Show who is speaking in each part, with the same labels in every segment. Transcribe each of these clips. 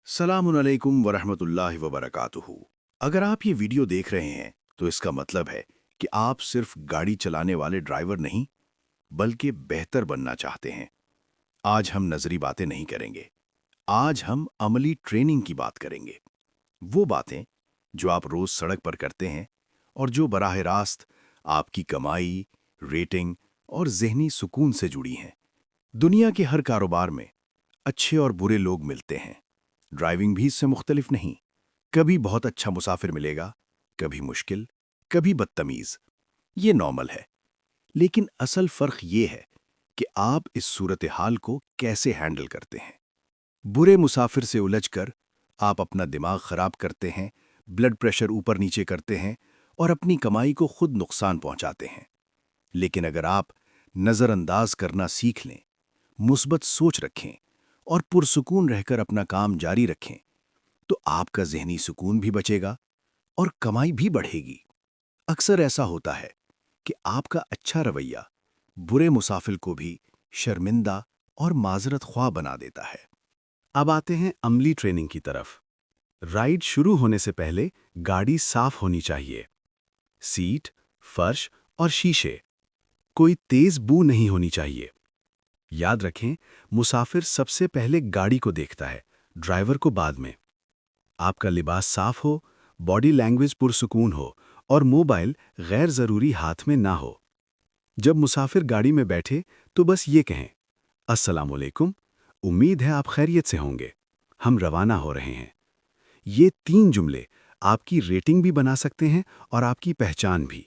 Speaker 1: सलामुन अलैकुम वरहमतुल्लाहि वबरकातुहू। अगर आप ये वीडियो देख रहे हैं तो इसका मतलब है कि आप सिर्फ गाड़ी चलाने वाले ड्राइवर नहीं बल्कि बेहतर बनना चाहते हैं। आज हम नजरी बातें नहीं करेंगे। आज हम अमली ट्रेनिंग की बात करेंगे। वो बातें जो आप रोज सड़क पर करते हैं और जो बराह रास्त आपकी कमाई, रेटिंग और जहनी सुकून से जुड़ी हैं। दुनिया के हर कारोबार में अच्छे और बुरे लोग मिलते हैं। ड्राइविंग भी इससे मुख्तलिफ नहीं। कभी बहुत अच्छा मुसाफिर मिलेगा, कभी मुश्किल, कभी बदतमीज। ये नॉर्मल है। लेकिन असल फर्क ये है कि आप इस सूरत हाल को कैसे हैंडल करते हैं। बुरे मुसाफिर से उलझकर आप अपना दिमाग खराब करते हैं, ब्लड प्रेशर ऊपर नीचे करते हैं और अपनी कमाई को खुद नुकसान पहुंचाते हैं। लेकिन अगर आप नज़रअंदाज करना सीख लें, मुस्बत सोच रखें और पुरसुकून रहकर अपना काम जारी रखें, तो आपका ज़हनी सुकून भी बचेगा और कमाई भी बढ़ेगी। अक्सर ऐसा होता है कि आपका अच्छा रवैया बुरे मुसाफिर को भी शर्मिंदा और माजरत ख्वाह बना देता है। अब आते हैं अमली ट्रेनिंग की तरफ। राइड शुरू होने से पहले गाड़ी साफ होनी चाहिए। सीट, फर्श और शीशे, कोई तेज बू नहीं होनी चाहिए। याद रखें, मुसाफिर सबसे पहले गाड़ी को देखता है, ड्राइवर को बाद में। आपका लिबास साफ हो, बॉडी लैंग्वेज पुरसुकून हो और मोबाइल गैर ज़रूरी हाथ में ना हो। जब मुसाफिर गाड़ी में बैठे तो बस ये कहें, अस्सलाम वालेकुम, उम्मीद है आप खैरियत से होंगे, हम रवाना हो रहे हैं। ये 3 जुमले आपकी रेटिंग भी बना सकते हैं और आपकी पहचान भी।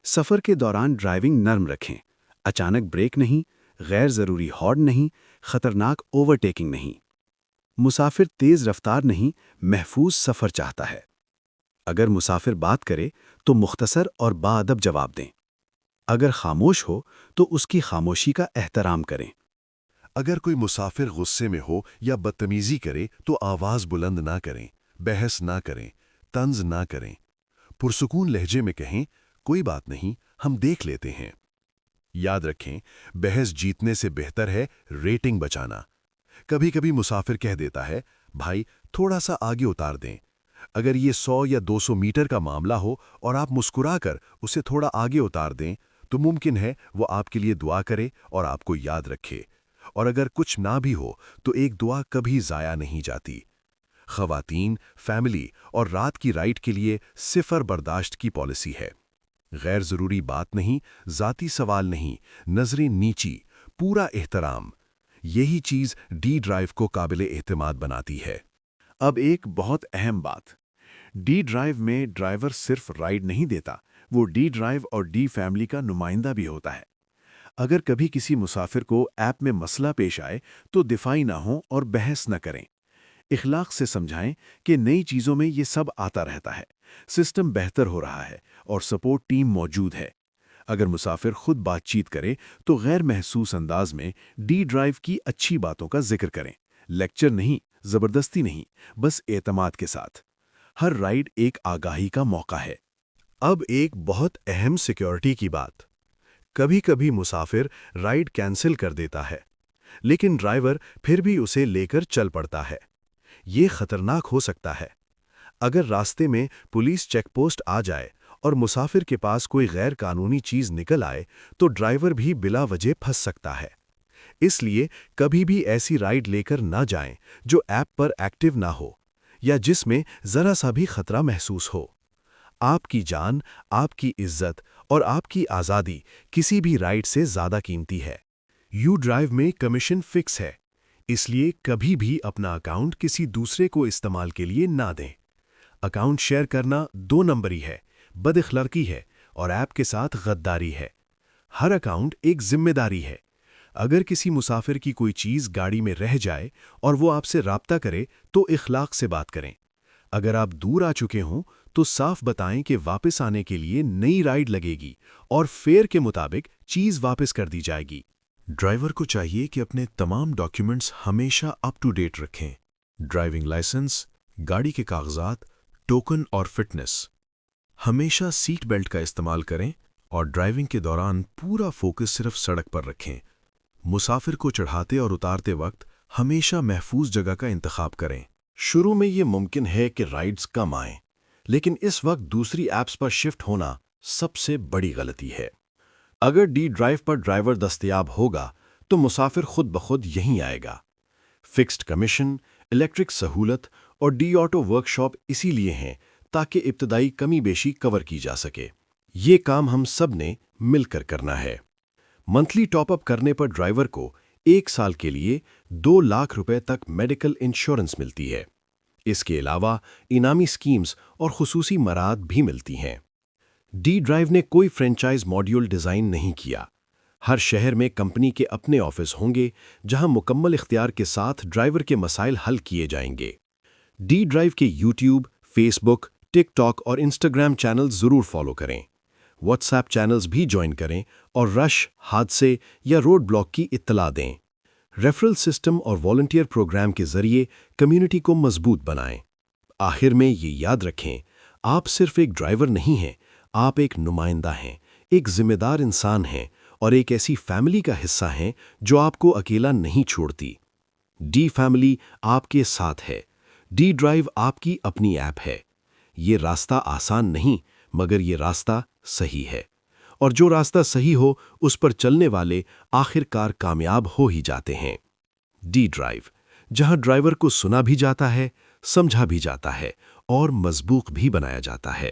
Speaker 1: सफ़र के दौरान ड्राइविंग नर्म रखें। अचानक ब्रेक नहीं, गैर ज़रूरी हॉर्न नहीं, खतरनाक ओवरटेकिंग नहीं। मुसाफिर तेज़ रफ्तार नहीं, महफूज सफ़र चाहता है। अगर मुसाफिर बात करे तो मुख्तसर और बाअदब जवाब दें। अगर खामोश हो तो उसकी खामोशी का एहतराम करें।
Speaker 2: अगर कोई मुसाफिर गुस्से में हो या बदतमीजी करे तो आवाज़ बुलंद ना करें, बहस ना करें, तंज ना करें। पुरसुकून लहजे में कहें, कोई बात नहीं, हम देख लेते हैं। याद रखें, बहस जीतने से बेहतर है रेटिंग बचाना। कभी कभी मुसाफिर कह देता है, भाई थोड़ा सा आगे उतार दें। अगर ये 100 या 200 मीटर का मामला हो और आप मुस्कुराकर उसे थोड़ा आगे उतार दें, तो मुमकिन है वो आपके लिए दुआ करे और आपको याद रखे। और अगर कुछ ना भी हो तो एक दुआ कभी ज़ाया नहीं जाती। ख़वातीन, फैमिली और रात की राइड के लिए सिफर बर्दाश्त की पॉलिसी है। गैर ज़रूरी बात नहीं, ज़ाती सवाल नहीं, नज़रें नीची, पूरा एहतराम। यही चीज़ डी ड्राइव को काबिल एहतमाद बनाती है।
Speaker 1: अब एक बहुत अहम बात, डी ड्राइव में ड्राइवर सिर्फ राइड नहीं देता, वो डी ड्राइव और डी फैमिली का नुमाइंदा भी होता है। अगर कभी किसी मुसाफिर को ऐप में मसला पेश आए तो दिफाई ना हो और बहस न करें। इखलाक से समझाएं कि नई चीज़ों में ये सब आता रहता है, सिस्टम बेहतर हो रहा है और सपोर्ट टीम मौजूद है। अगर मुसाफिर खुद बातचीत करे तो गैर महसूस अंदाज में डी ड्राइव की अच्छी बातों का जिक्र करें। लेक्चर नहीं, ज़बरदस्ती नहीं, बस एतमाद के साथ। हर राइड एक आगाही का मौका है।
Speaker 2: अब एक बहुत अहम सिक्योरिटी की बात। कभी कभी मुसाफिर राइड कैंसिल कर देता है, लेकिन ड्राइवर फिर भी उसे लेकर चल पड़ता है। ये खतरनाक हो सकता है। अगर रास्ते में पुलिस चेकपोस्ट आ जाए और मुसाफिर के पास कोई गैर कानूनी चीज़ निकल आए तो ड्राइवर भी बिला वजह फंस सकता है। इसलिए कभी भी ऐसी राइड लेकर ना जाएं जो ऐप पर एक्टिव ना हो या जिसमें ज़रा सा भी खतरा महसूस हो। आपकी जान, आपकी इज्जत और आपकी आज़ादी किसी भी राइड से ज़्यादा कीमती है। यू ड्राइव में कमीशन फिक्स है, इसलिए कभी भी अपना अकाउंट किसी दूसरे को इस्तेमाल के लिए ना दें। अकाउंट शेयर करना 2 नंबरी है, बदअखलाकी है और ऐप के साथ गद्दारी है। हर अकाउंट एक जिम्मेदारी है। अगर किसी मुसाफिर की कोई चीज़ गाड़ी में रह जाए और वो आपसे राब्ता करे तो इखलाक से बात करें। अगर आप दूर आ चुके हों तो साफ बताएं कि वापस आने के लिए नई राइड लगेगी और फेयर के मुताबिक चीज़ वापस कर दी जाएगी। ड्राइवर को चाहिए कि अपने तमाम डॉक्यूमेंट्स हमेशा अप टू डेट रखें। ड्राइविंग लाइसेंस, गाड़ी के कागजात, टोकन और फिटनेस। हमेशा सीट बेल्ट का इस्तेमाल करें और ड्राइविंग के दौरान पूरा फोकस सिर्फ सड़क पर रखें। मुसाफिर को चढ़ाते और उतारते वक्त हमेशा महफूज जगह का इंतखाब करें। شروع میں یہ ممکن ہے کہ رائڈز کم آئیں، لیکن اس وقت دوسری ایپس پر شفٹ ہونا سب سے بڑی غلطی ہے۔ اگر ڈی ڈرائیو پر ڈرائیور دستیاب ہوگا تو مسافر خود بخود یہیں آئے گا۔ فکسڈ کمیشن، الیکٹرک سہولت اور ڈی آٹو ورکشاپ اسی لیے ہیں تاکہ ابتدائی کمی بیشی کور کی جا سکے۔ یہ کام ہم سب نے مل کر کرنا ہے۔ منتھلی ٹاپ اپ کرنے پر ڈرائیور کو 1 سال کے لیے 2 لاکھ روپے تک میڈیکل انشورنس ملتی ہے۔ اس کے علاوہ انعامی اسکیمز اور خصوصی مراعات بھی ملتی ہیں۔ ڈی ڈرائیو نے کوئی فرینچائز ماڈیول ڈیزائن نہیں کیا۔ ہر شہر میں کمپنی کے اپنے آفس ہوں گے جہاں مکمل اختیار کے ساتھ ڈرائیور کے مسائل حل کیے جائیں گے۔ ڈی ڈرائیو کے یوٹیوب، فیس بک، ٹک ٹاک اور انسٹاگرام چینل ضرور فالو کریں۔ واٹس ایپ چینلز بھی جوائن کریں اور رش، حادثے یا روڈ بلاک کی اطلاع دیں۔ ریفرل سسٹم اور والنٹیئر پروگرام کے ذریعے کمیونٹی کو مضبوط بنائیں۔ آخر میں یہ یاد رکھیں، آپ صرف ایک ڈرائیور نہیں ہیں، آپ ایک نمائندہ ہیں، ایک ذمہ دار انسان ہیں اور ایک ایسی فیملی کا حصہ ہیں جو آپ کو اکیلا نہیں چھوڑتی۔ ڈی فیملی آپ کے ساتھ ہے۔ ڈی ڈرائیو آپ کی اپنی ایپ ہے۔ یہ راستہ آسان نہیں، مگر یہ راستہ صحیح ہے، اور جو راستہ صحیح ہو اس پر چلنے والے آخر کار کامیاب ہو ہی جاتے ہیں۔ ڈی ڈرائیو، جہاں ڈرائیور کو سنا بھی جاتا ہے، سمجھا بھی جاتا ہے اور مسبوق بھی بنایا جاتا ہے۔